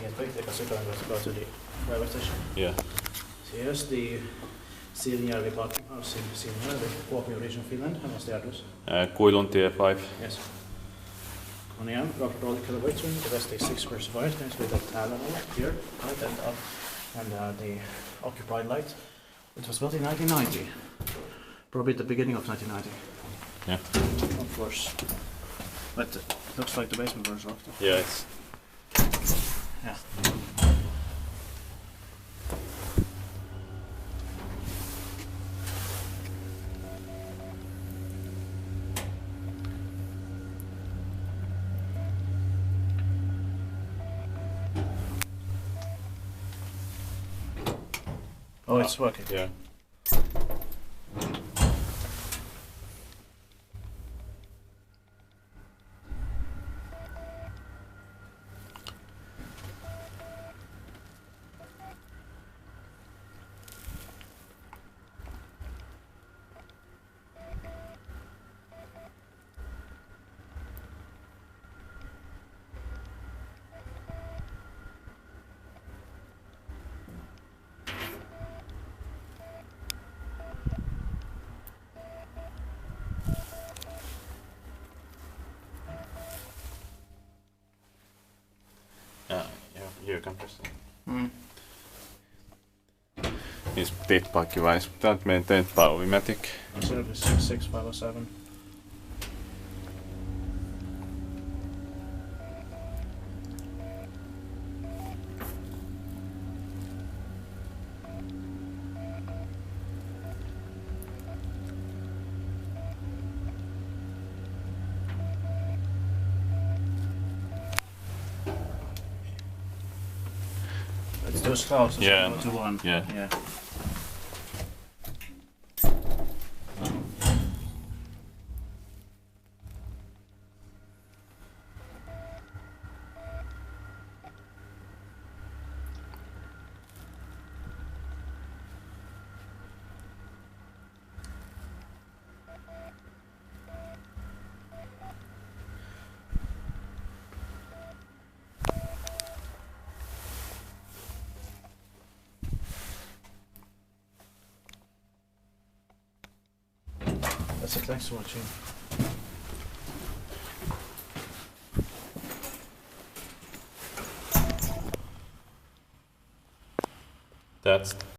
gateway, take a circle and go to the railway station. Yeah. So here's the Siilinjärvi parking house in Siilinjärvi, Kuopion region, Finland. And what's the address? Kuiluntie 5. Yes. Kone, roll the kilowatt room. The rest is 6 squares wide, and with the tile here, right, and up, and the occupied light. It was built in 1990, probably at the beginning of 1990. Yeah. Of course. But it looks like the basement was rocked. Yeah, it's. Yeah. Oh, it's working. Yeah. Here compressor. Is bit pakki välissä, mutta täältä meidän Tentpa-Ovimatic. Service 6507. It's those clouds. Yeah. 1. Yeah. Yeah. That's it, thanks for watching. That's